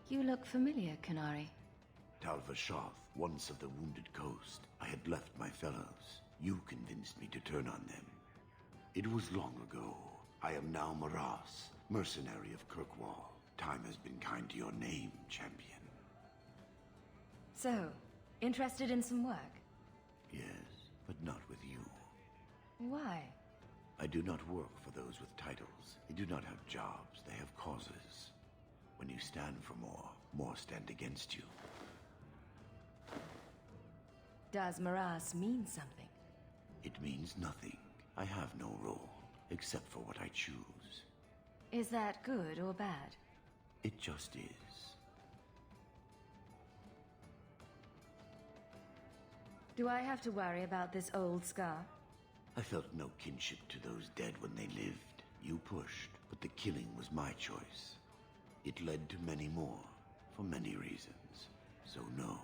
You look familiar, Qunari. Tal Vashoth, once of the Wounded Coast. I had left my fellows. You convinced me to turn on them. It was long ago. I am now Maras, mercenary of Kirkwall. Time has been kind to your name, champion. So, interested in some work? Yes, but not with you. Why? I do not work for those with titles. They do not have jobs, they have causes. When you stand for more stand against you. Does Maras mean something? It means nothing. I have no role, except for what I choose. Is that good or bad? It just is. Do I have to worry about this old scar? I felt no kinship to those dead when they lived. You pushed, but the killing was my choice. It led to many more, for many reasons. So no,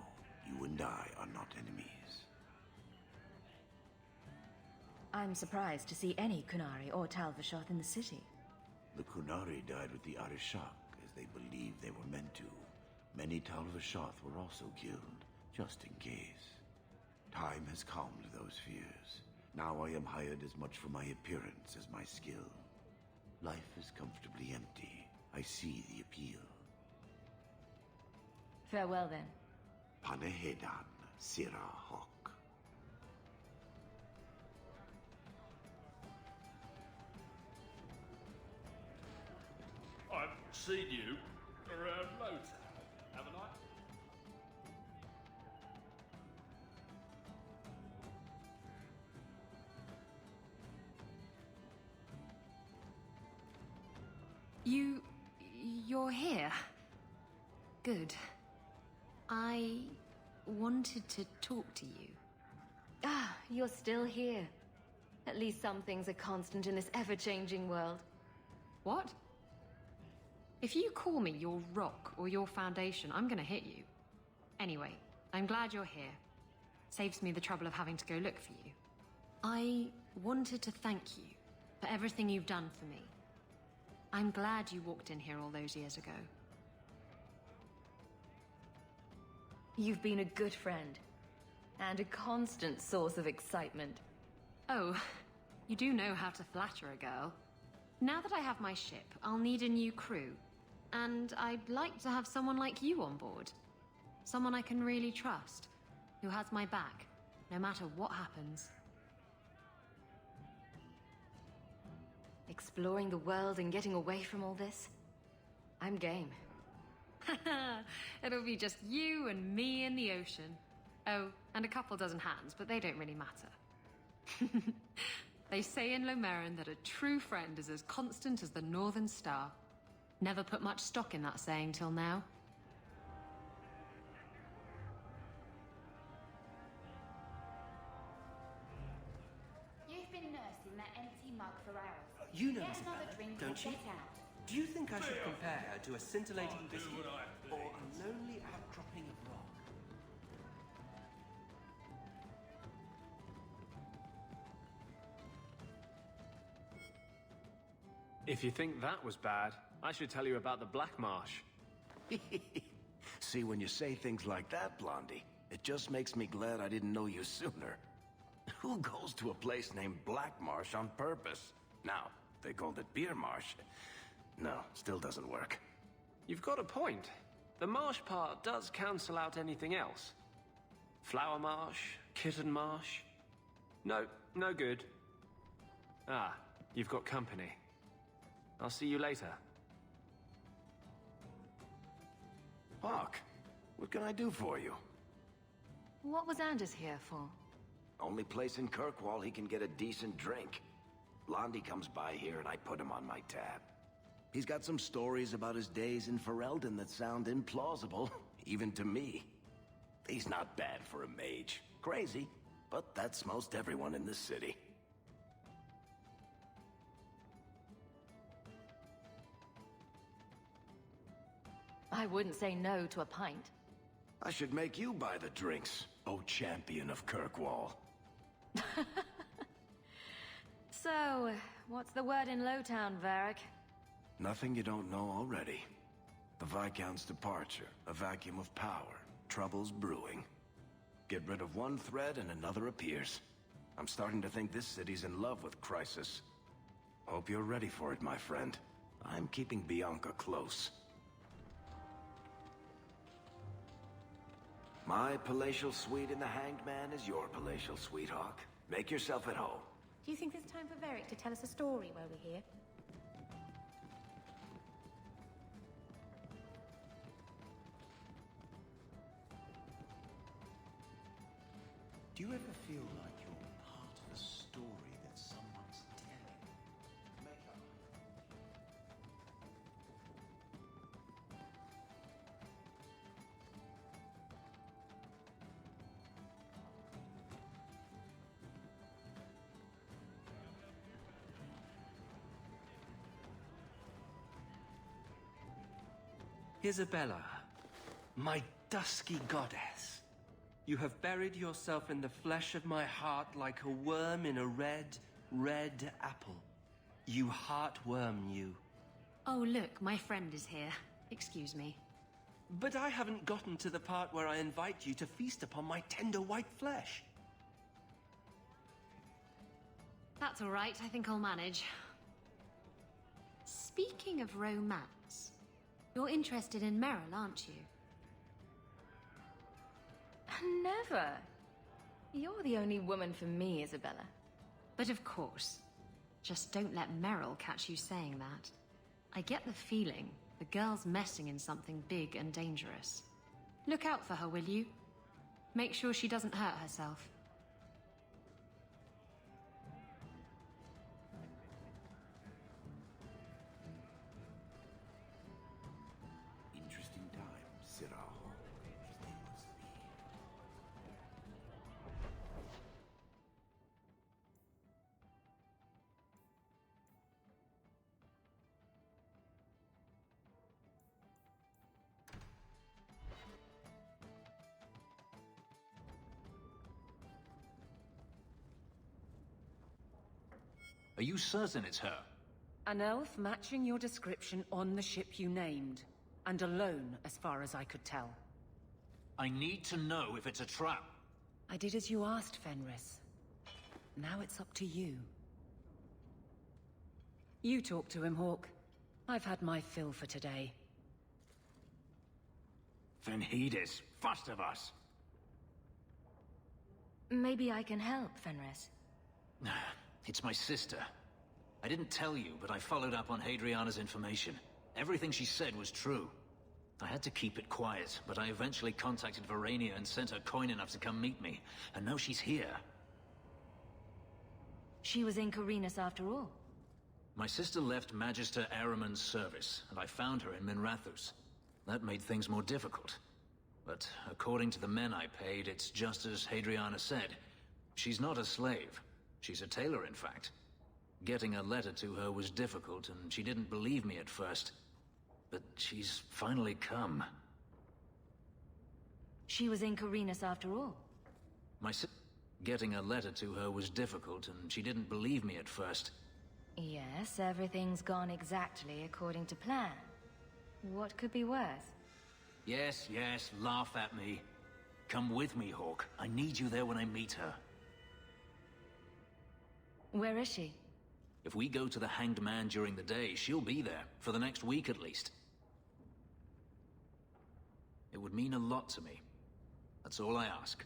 you and I are not enemies. I'm surprised to see any Qunari or Tal Vashoth in the city. The Qunari died with the Arishak, as they believed they were meant to. Many Tal Vashoth were also killed, just in case. Time has calmed those fears. Now I am hired as much for my appearance as my skill. Life is comfortably empty. I see the appeal. Farewell then. Panehedan Sira Hawk. I've seen you around Lowtown, haven't I? You're here? Good. I wanted to talk to you. Ah, you're still here. At least some things are constant in this ever-changing world. What? If you call me your rock or your foundation, I'm gonna hit you. Anyway, I'm glad you're here. Saves me the trouble of having to go look for you. I wanted to thank you for everything you've done for me. I'm glad you walked in here all those years ago. You've been a good friend. And a constant source of excitement. Oh, you do know how to flatter a girl. Now that I have my ship, I'll need a new crew. And I'd like to have someone like you on board. Someone I can really trust, who has my back, no matter what happens. Exploring the world and getting away from all this? I'm game. It'll be just you and me in the ocean. Oh, and a couple dozen hands, but they don't really matter. They say in Lomerin that a true friend is as constant as the Northern Star. Never put much stock in that saying till now. You've been nursing that empty mug for hours. You know Get another Isabella, drink don't and you? get out. Do you think I should compare her to a scintillating I'll do biscuit what I please. or a lonely outcropping of rock? If you think that was bad, I should tell you about the Black Marsh. See, when you say things like that, Blondie, it just makes me glad I didn't know you sooner. Who goes to a place named Black Marsh on purpose? Now, if they called it Beer Marsh. No, still doesn't work. You've got a point. The marsh part does cancel out anything else. Flower Marsh, Kitten Marsh. No, no good. Ah, you've got company. I'll see you later. Hawk, what can I do for you? What was Anders here for? Only place in Kirkwall he can get a decent drink. Blondie comes by here and I put him on my tab. He's got some stories about his days in Ferelden that sound implausible, even to me. He's not bad for a mage. Crazy, but that's most everyone in this city. I wouldn't say no to a pint. I should make you buy the drinks, oh champion of Kirkwall. So, what's the word in Lowtown, Varric? Nothing you don't know already. The Viscount's departure, a vacuum of power, troubles brewing. Get rid of one thread and another appears. I'm starting to think this city's in love with Crisis. Hope you're ready for it, my friend. I'm keeping Bianca close. My palatial suite in the Hanged Man is your palatial suite, Hawk. Make yourself at home. Do you think it's time for Varric to tell us a story while we're here? Do you ever feel like you're part of a story that someone's telling? Make up. Isabella, my dusky goddess. You have buried yourself in the flesh of my heart like a worm in a red, red apple. You heartworm, you. Oh, look, my friend is here. Excuse me. But I haven't gotten to the part where I invite you to feast upon my tender white flesh. That's all right, I think I'll manage. Speaking of romance, you're interested in Meryl, aren't you? Never. You're the only woman for me, Isabella. But of course. Just don't let Meryl catch you saying that. I get the feeling the girl's messing in something big and dangerous. Look out for her, will you? Make sure she doesn't hurt herself. Interesting time, Sirah Hawk, as they must be. Are you certain it's her? An elf matching your description on the ship you named. And alone, as far as I could tell. I need to know if it's a trap. I did as you asked, Fenris. Now it's up to you. You talk to him, Hawk. I've had my fill for today. Fenhidis, first of us. Maybe I can help, Fenris. It's my sister. I didn't tell you, but I followed up on Hadriana's information. Everything she said was true. I had to keep it quiet, but I eventually contacted Verania and sent her coin enough to come meet me. And now she's here. She was in Corinus after all. My sister left Magister Ahriman's service, and I found her in Minrathous. That made things more difficult. But according to the men I paid, it's just as Hadriana said. She's not a slave. She's a tailor, in fact. Getting a letter to her was difficult, and she didn't believe me at first. But she's finally come. She was in Corinus after all. Getting a letter to her was difficult, and she didn't believe me at first. Yes, everything's gone exactly according to plan. What could be worse? Yes, yes, laugh at me. Come with me, Hawk. I need you there when I meet her. Where is she? If we go to the Hanged Man during the day, she'll be there, for the next week at least. It would mean a lot to me. That's all I ask.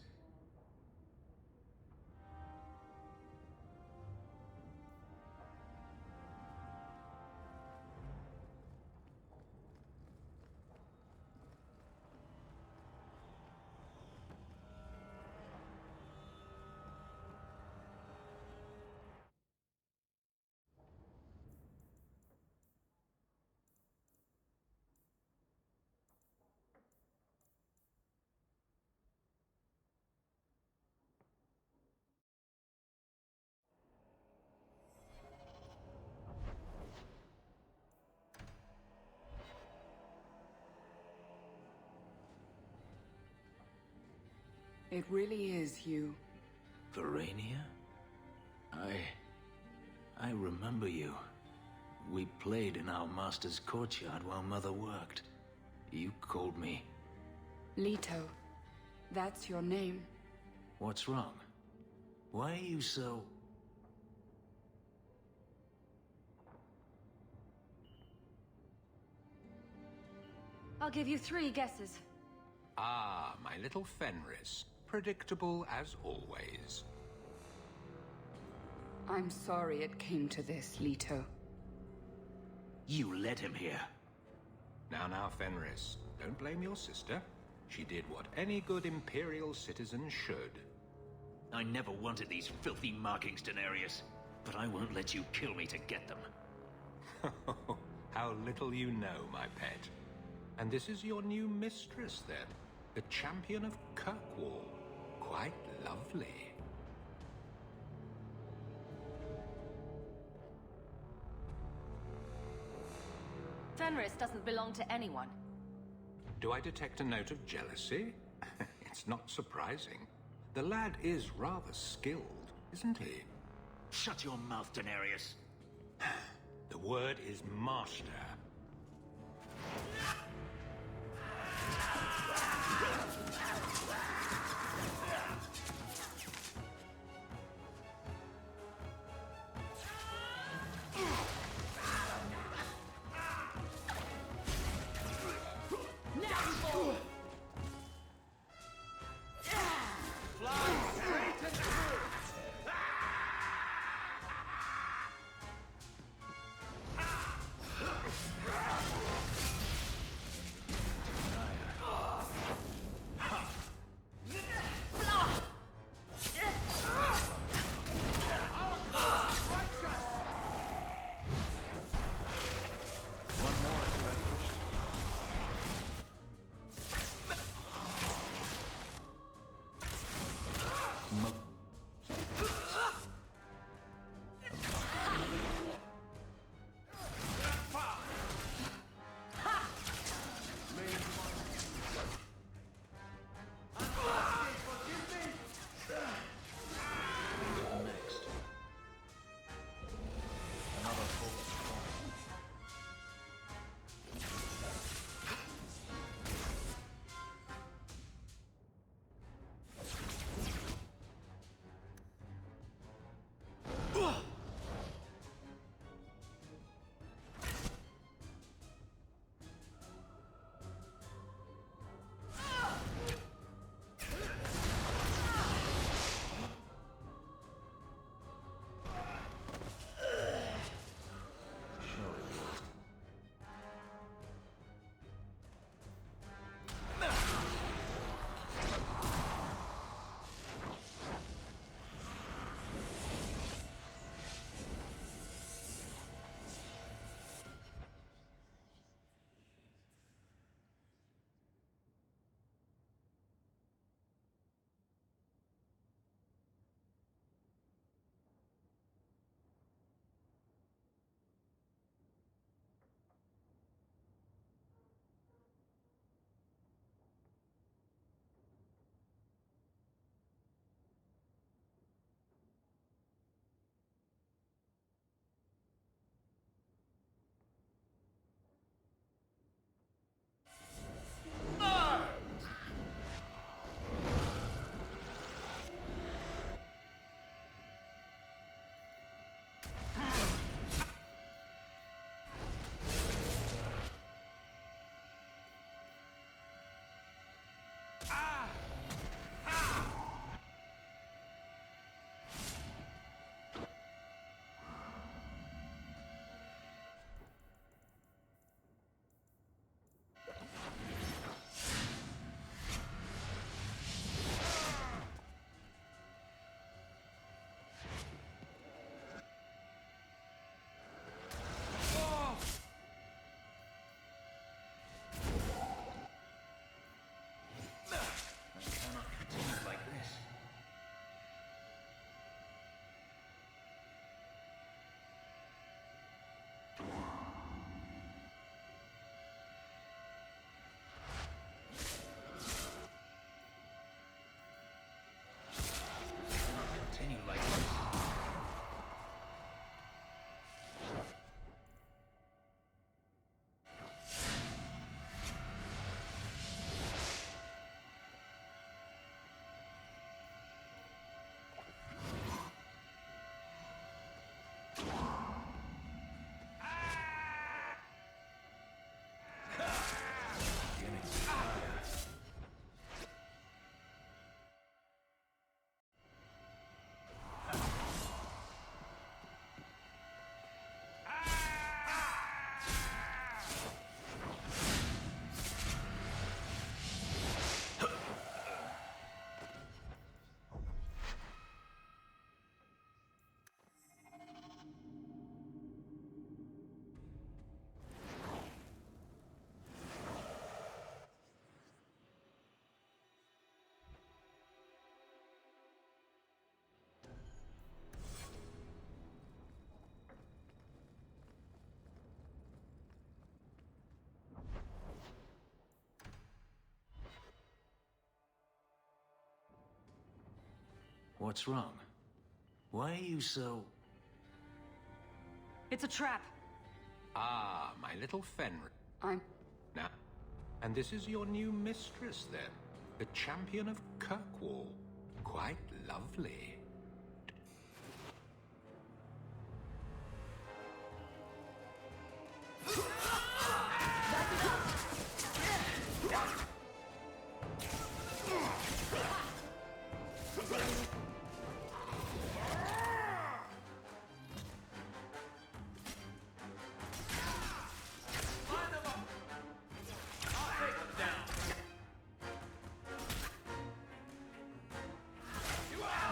It really is, Hugh. Verania? I remember you. We played in our master's courtyard while Mother worked. You called me. Leto. That's your name. What's wrong? Why are you so... I'll give you 3 guesses. Ah, my little Fenris. Predictable as always. I'm sorry it came to this, Leto. You led him here. Now, Fenris. Don't blame your sister. She did what any good Imperial citizen should. I never wanted these filthy markings, Daenerys. But I won't let you kill me to get them. How little you know, my pet. And this is your new mistress, then? The champion of Kirkwall. Quite lovely. Fenris doesn't belong to anyone. Do I detect a note of jealousy? It's not surprising. The lad is rather skilled, isn't he? Shut your mouth, Daenerys. The word is master. What's wrong? Why are you so... It's a trap. Ah, my little Fenrir. I'm... Now, and this is your new mistress, then? The champion of Kirkwall. Quite lovely.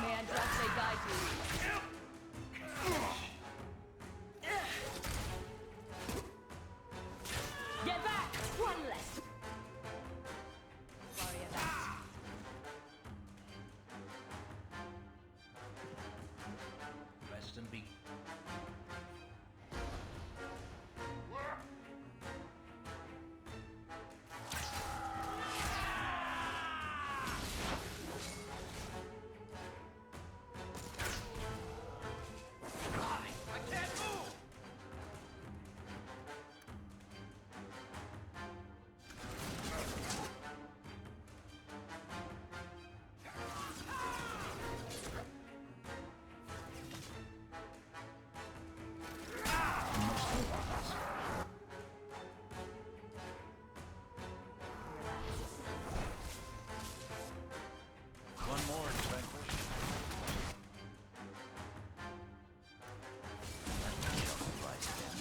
May Andraste guide you. Get back! One less. Sorry about that. Rest and be... One more and vanquish. Shall rise again.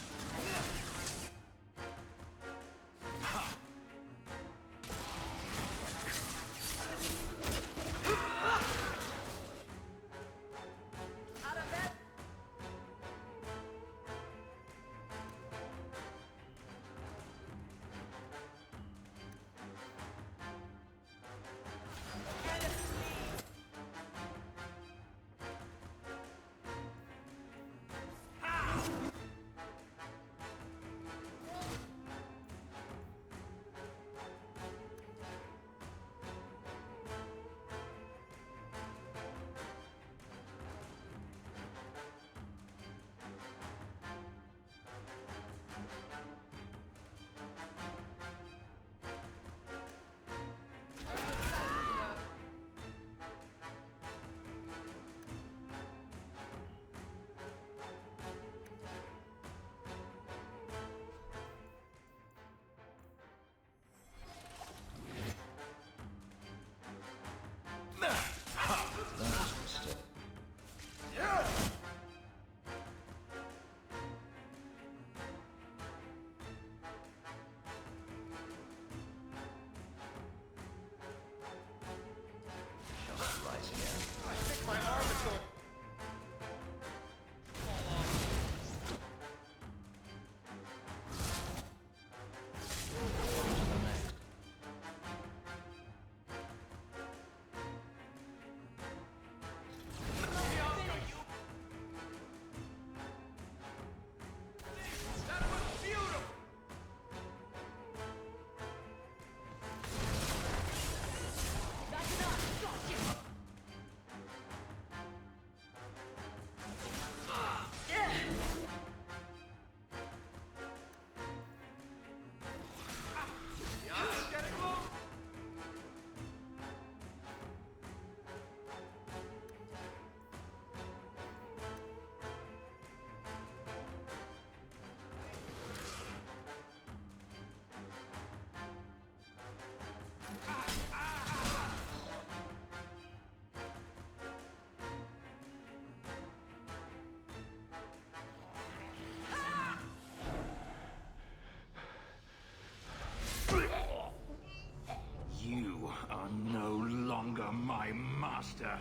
You are no longer my master.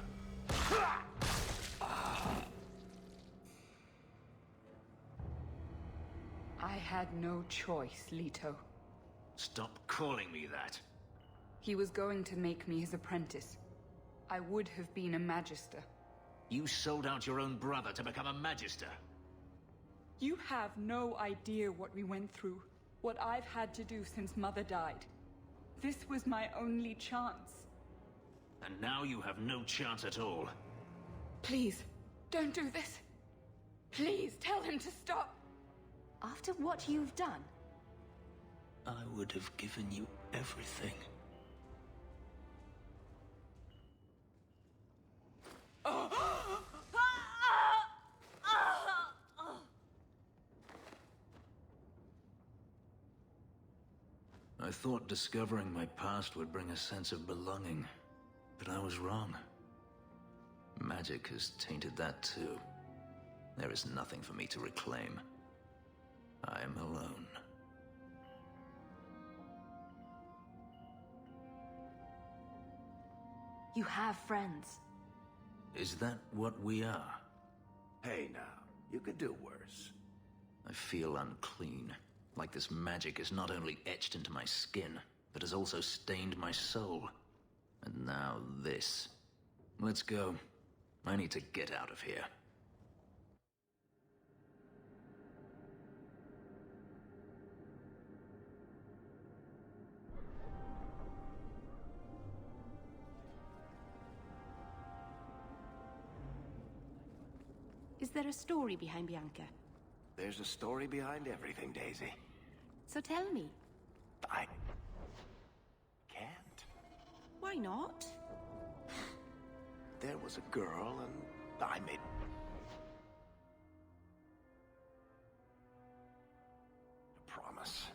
I had no choice, Leto. Stop calling me that. He was going to make me his apprentice. I would have been a Magister. You sold out your own brother to become a Magister. You have no idea what we went through. What I've had to do since Mother died. This was my only chance. And now you have no chance at all. Please, don't do this. Please, tell him to stop. After what you've done? I would have given you everything. I thought discovering my past would bring a sense of belonging, but I was wrong. Magic has tainted that too. There is nothing for me to reclaim. I am alone. You have friends. Is that what we are? Hey now, you could do worse. I feel unclean, like this magic is not only etched into my skin, but has also stained my soul. And now this. Let's go. I need to get out of here. Is there a story behind Bianca? There's a story behind everything, Daisy. So tell me. I can't. Why not? There was a girl, and I made... a promise.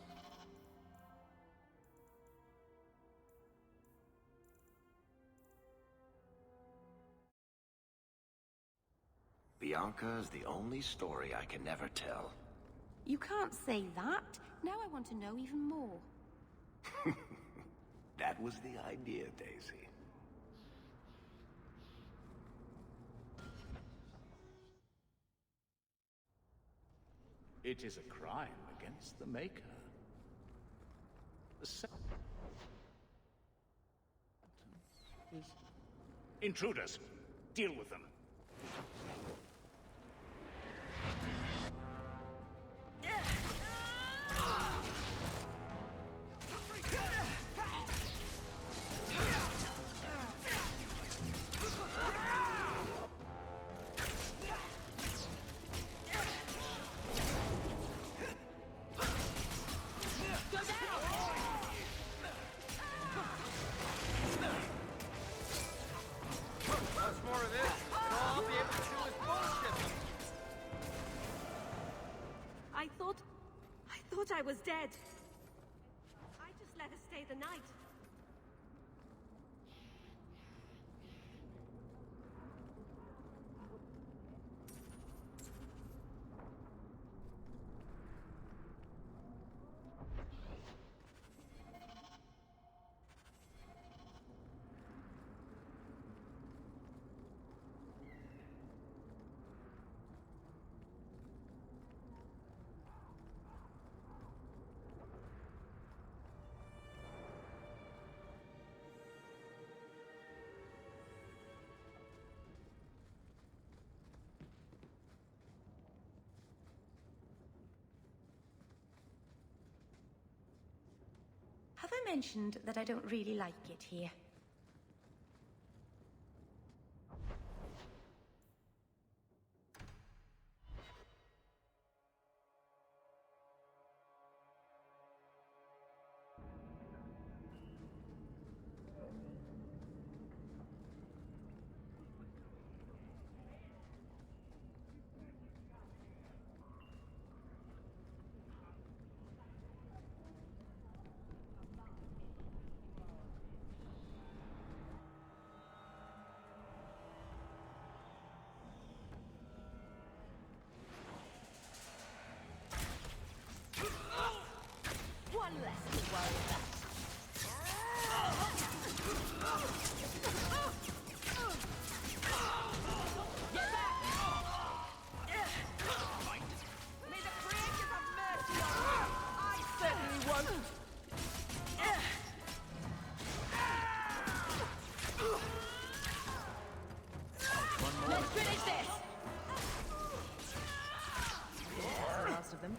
Bianca is the only story I can never tell. You can't say that. Now I want to know even more. That was the idea, Daisy. It is a crime against the Maker. Intruders, deal with them. I thought I was dead. I just let her stay the night. Have I mentioned that I don't really like it here? One less to worry about. Get back! May the creators have mercy on you! I certainly won't! Let's finish this! That's the last of them.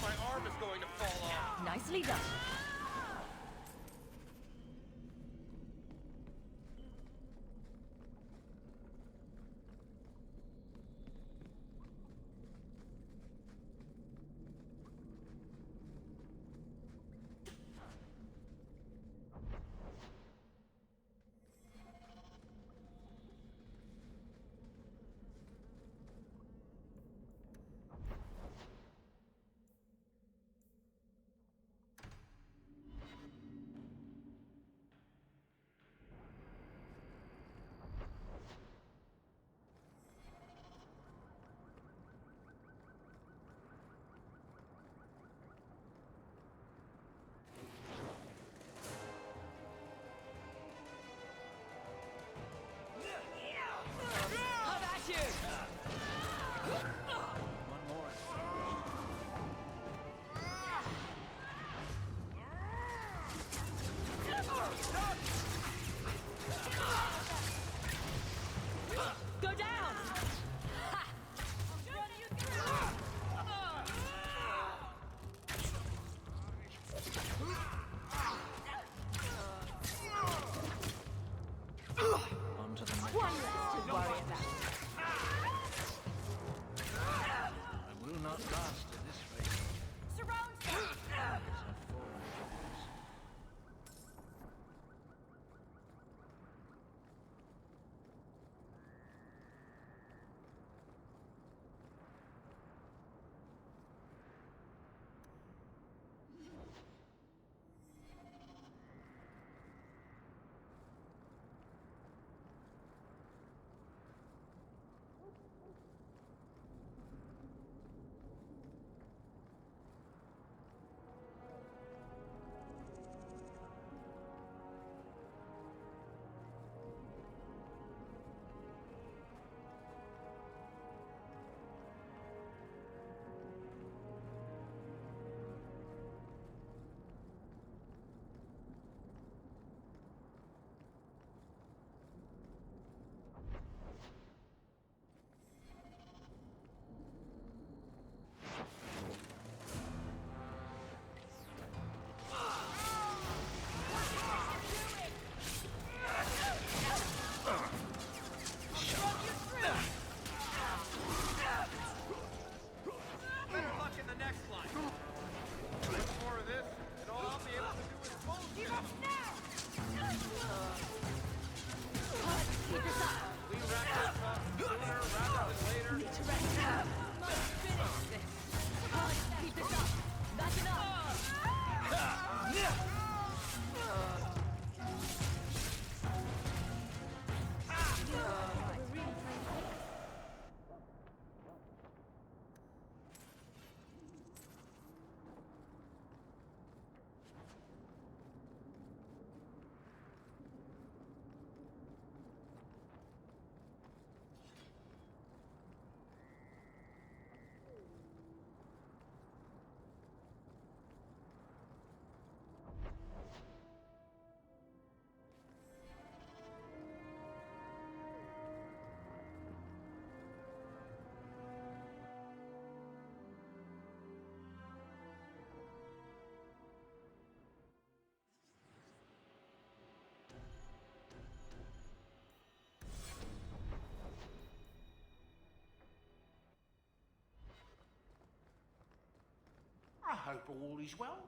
My arm is going to fall off. Nicely done. I hope all is well.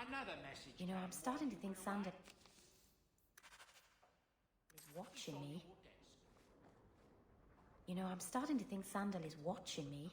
Another message. You know, I'm starting to think Sander is watching me. You know, I'm starting to think Sandal is watching me.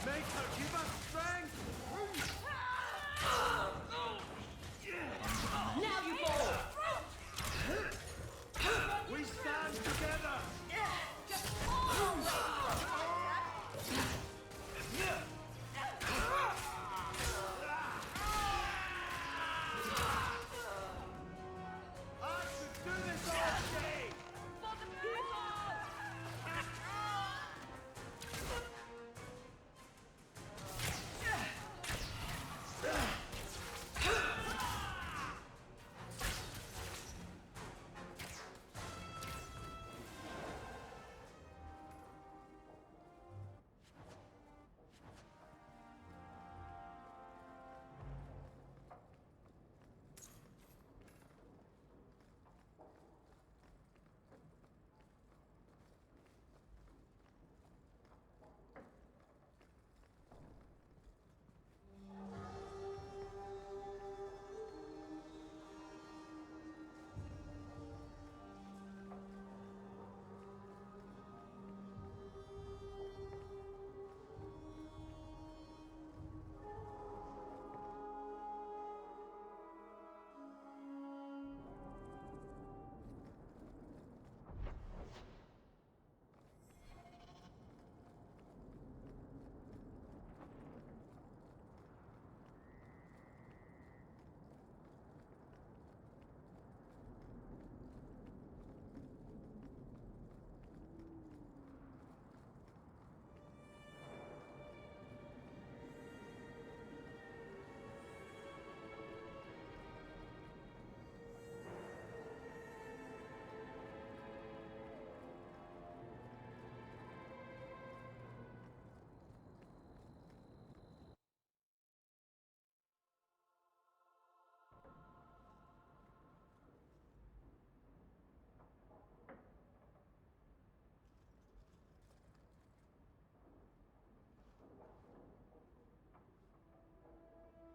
Make her give us strength! Now you fall! We stand together! I could do this all day! For the people!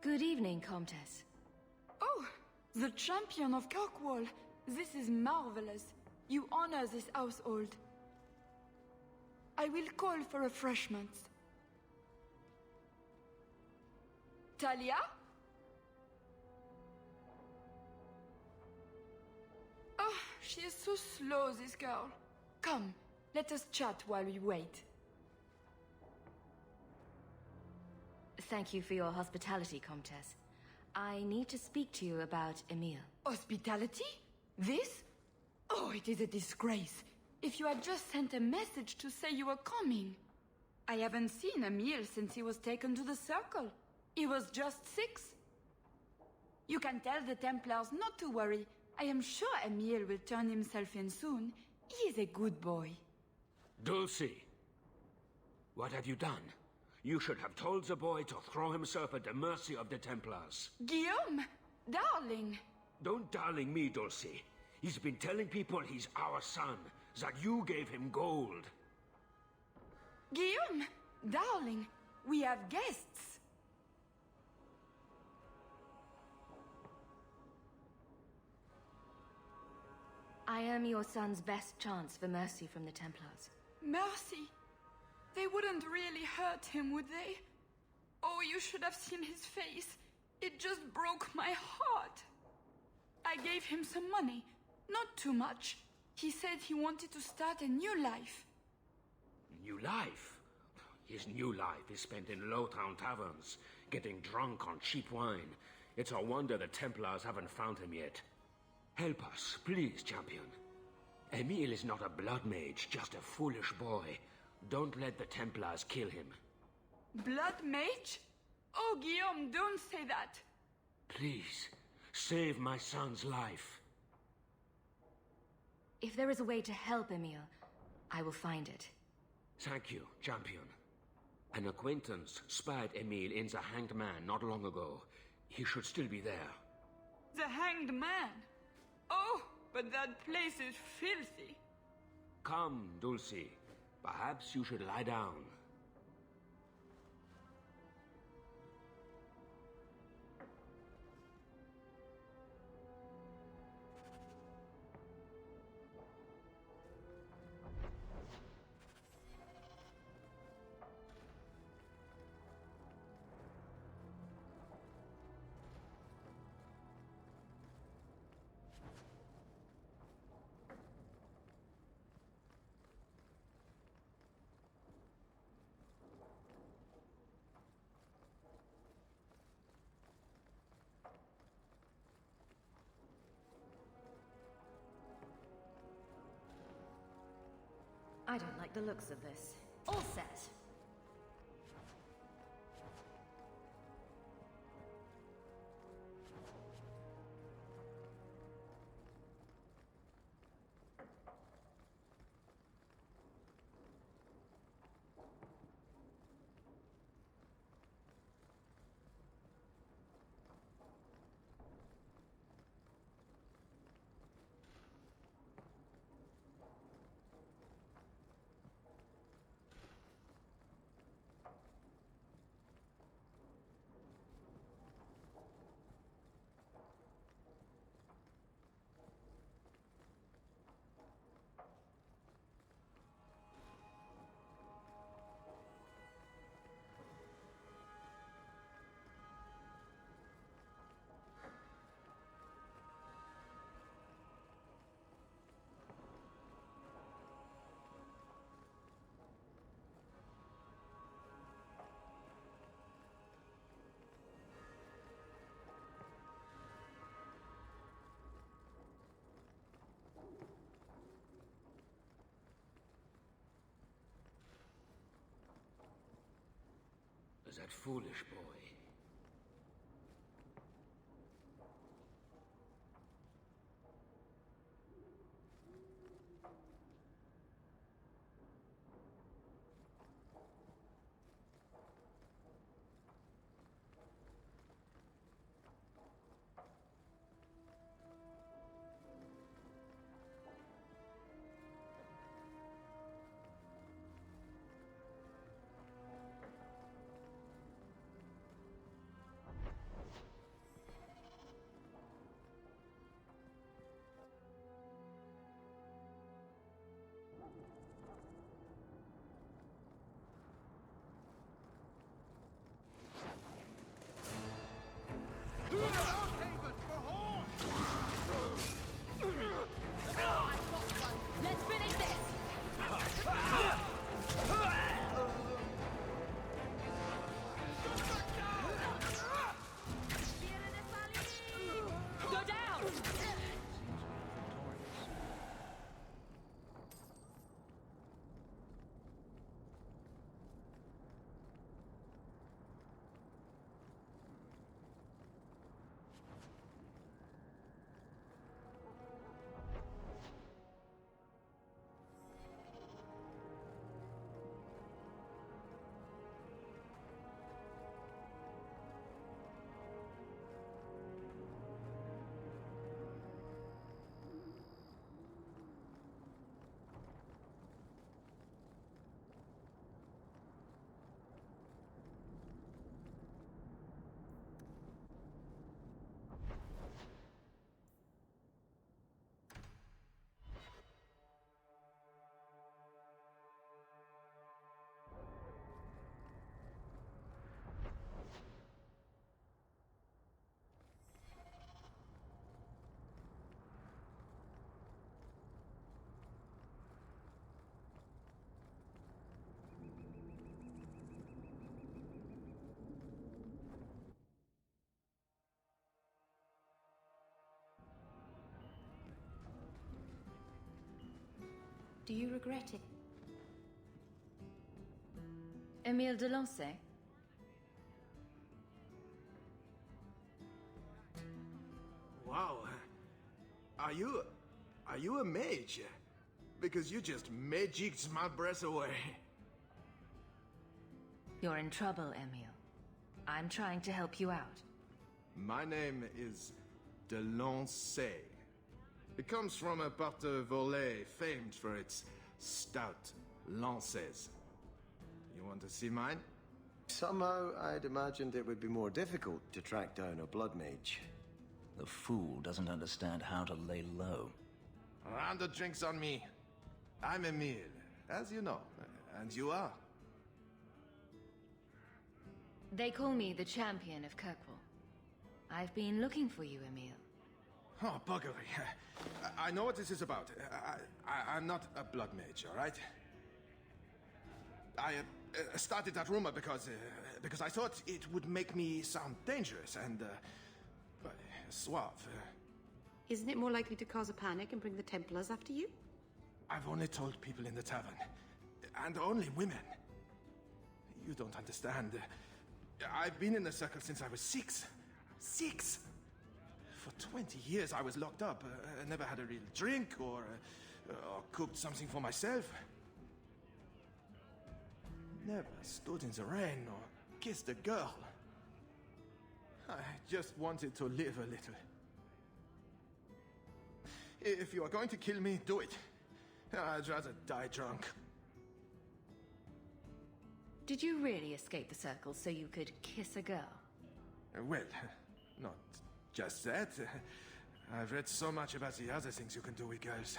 Good evening, Comtesse. Oh, the champion of Kirkwall. This is marvelous. You honor this household. I will call for refreshments. Talia? Oh, she is so slow, this girl. Come, let us chat while we wait. Thank you for your hospitality, Comtesse. I need to speak to you about Emile. Hospitality? This? Oh, it is a disgrace. If you had just sent a message to say you were coming. I haven't seen Emile since he was taken to the Circle. He was just 6. You can tell the Templars not to worry. I am sure Emile will turn himself in soon. He is a good boy. Dulcie! What have you done? You should have told the boy to throw himself at the mercy of the Templars. Guillaume! Darling! Don't darling me, Dulcie. He's been telling people he's our son, that you gave him gold. Guillaume! Darling! We have guests! I am your son's best chance for mercy from the Templars. Mercy? They wouldn't really hurt him, would they? Oh, you should have seen his face. It just broke my heart. I gave him some money. Not too much. He said he wanted to start a new life. New life? His new life is spent in low-town taverns, getting drunk on cheap wine. It's a wonder the Templars haven't found him yet. Help us, please, champion. Emile is not a blood mage, just a foolish boy. Don't let the Templars kill him. Blood mage? Oh, Guillaume, don't say that. Please, save my son's life. If there is a way to help Emile, I will find it. Thank you, champion. An acquaintance spied Emile in the Hanged Man not long ago. He should still be there. The Hanged Man? Oh, but that place is filthy. Come, Dulcie. Perhaps you should lie down. I don't like the looks of this. All set. That foolish boy. Let's finish this! Go down! Do you regret it? Emile de Lancey? Wow. Are you a mage? Because you just magicked my breath away. You're in trouble, Emile. I'm trying to help you out. My name is de Lancey. It comes from a Porte-Volet famed for its stout lances. You want to see mine? Somehow, I'd imagined it would be more difficult to track down a blood mage. The fool doesn't understand how to lay low. Round of drinks on me. I'm Emile, as you know. And you are? They call me the champion of Kirkwall. I've been looking for you, Emile. Oh, buggery. I know what this is about. I'm not a blood mage, all right? I started that rumor because I thought it would make me sound dangerous and suave. Isn't it more likely to cause a panic and bring the Templars after you? I've only told people in the tavern. And only women. You don't understand. I've been in the circle since I was 6. 6! For 20 years I was locked up. I never had a real drink or cooked something for myself. Never stood in the rain or kissed a girl. I just wanted to live a little. If you are going to kill me, do it. I'd rather die drunk. Did you really escape the circle so you could kiss a girl? Well, not just that. I've read so much about the other things you can do with girls.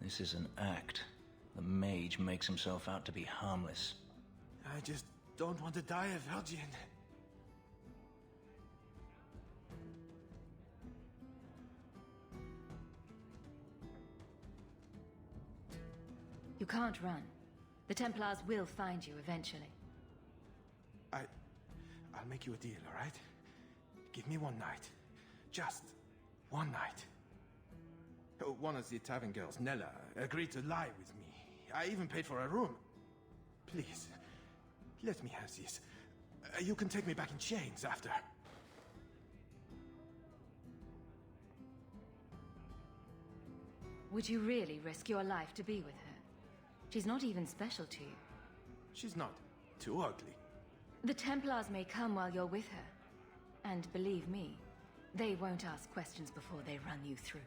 This is an act. The mage makes himself out to be harmless. I just don't want to die a virgin. You can't run. The Templars will find you eventually. I'll make you a deal, all right? Give me one night. Just one night. One of the tavern girls, Nella, agreed to lie with me. I even paid for a room. Please, let me have this. You can take me back in chains after. Would you really risk your life to be with her? She's not even special to you. She's not too ugly. The Templars may come while you're with her. And believe me, they won't ask questions before they run you through.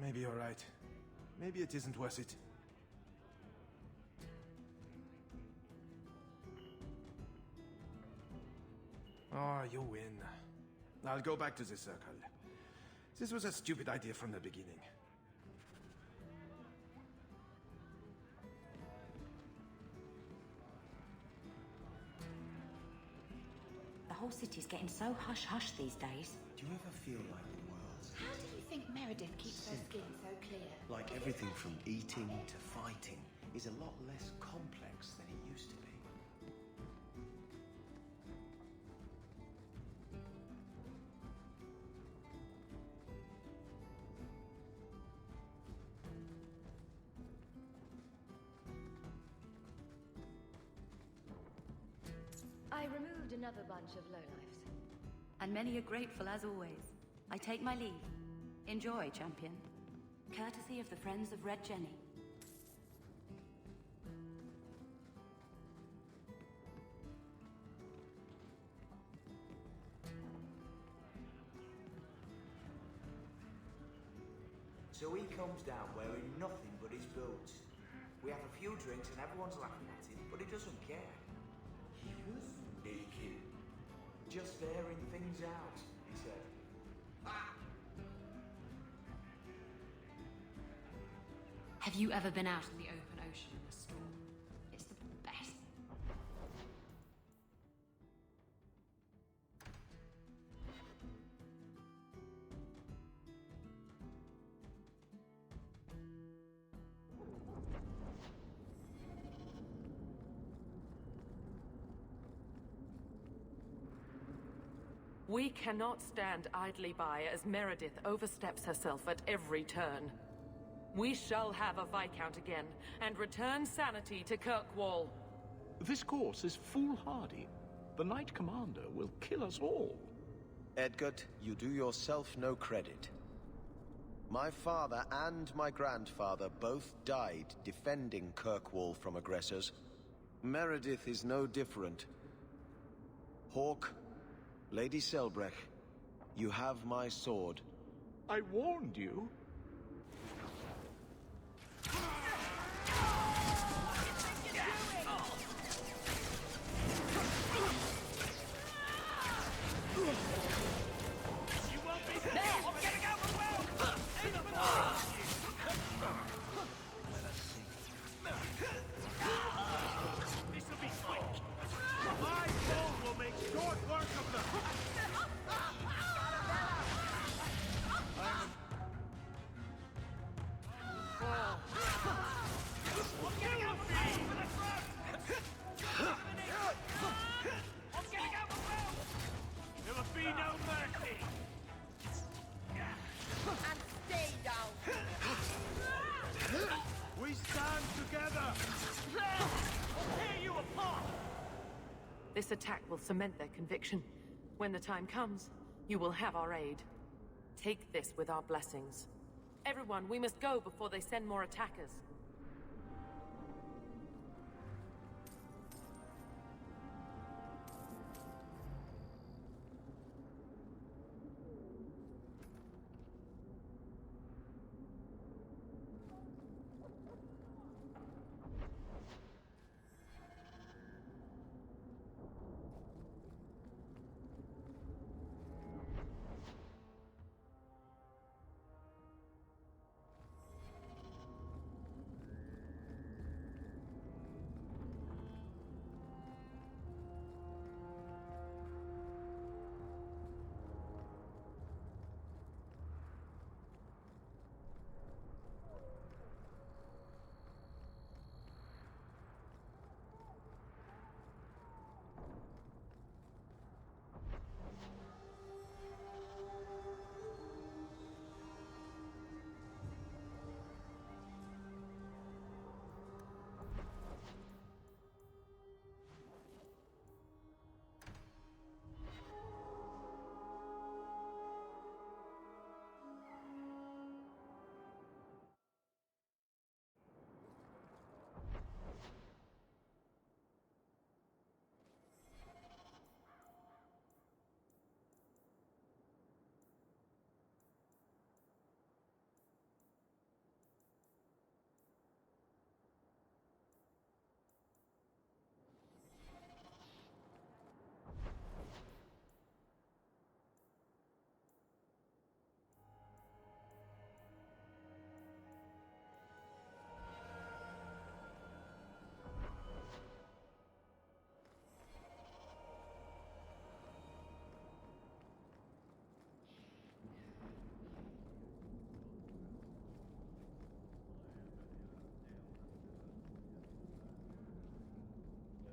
Maybe you're right. Maybe it isn't worth it. Oh, you win. I'll go back to the circle. This was a stupid idea from the beginning. The whole city's getting so hush-hush these days. Do you ever feel like the world? How do you think Meredith keeps her skin so clear? Like everything from eating to fighting is a lot less complex than it used to be. I removed another bunch of lowlifes. And many are grateful as always. I take my leave. Enjoy, champion. Courtesy of the Friends of Red Jenny. So he comes down wearing nothing but his boots. We have a few drinks and everyone's laughing at him, but he doesn't care. He was naked. Just airing things out, he said. Have you ever been out in the open ocean in a storm? It's the best. We cannot stand idly by as Meredith oversteps herself at every turn. We shall have a Viscount again, and return sanity to Kirkwall. This course is foolhardy. The Knight Commander will kill us all. Edgard, you do yourself no credit. My father and my grandfather both died defending Kirkwall from aggressors. Meredith is no different. Hawke, Lady Selbrecht, you have my sword. I warned you. This attack will cement their conviction. When the time comes, you will have our aid. Take this with our blessings. Everyone, we must go before they send more attackers.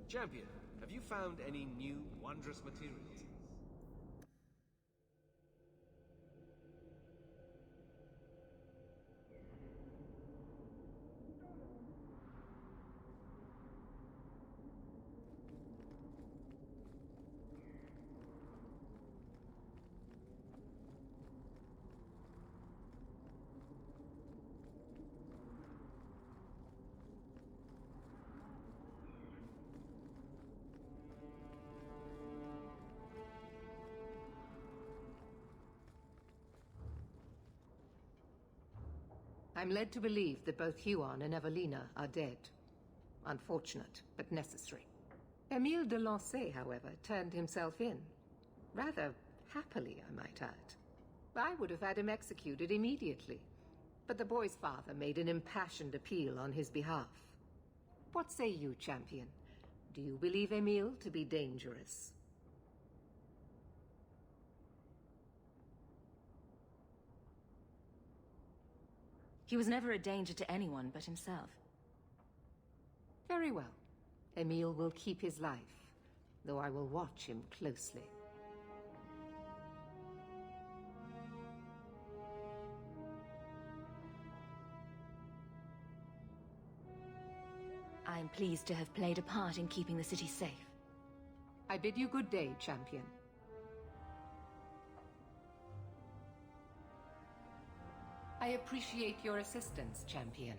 Champion, have you found any new wondrous materials? I'm led to believe that both Huon and Evelina are dead. Unfortunate, but necessary. Emile de Lancey, however, turned himself in. Rather happily, I might add. I would have had him executed immediately. But the boy's father made an impassioned appeal on his behalf. What say you, champion? Do you believe Emile to be dangerous? He was never a danger to anyone but himself. Very well. Emile will keep his life, though I will watch him closely. I am pleased to have played a part in keeping the city safe. I bid you good day, champion. I appreciate your assistance, champion.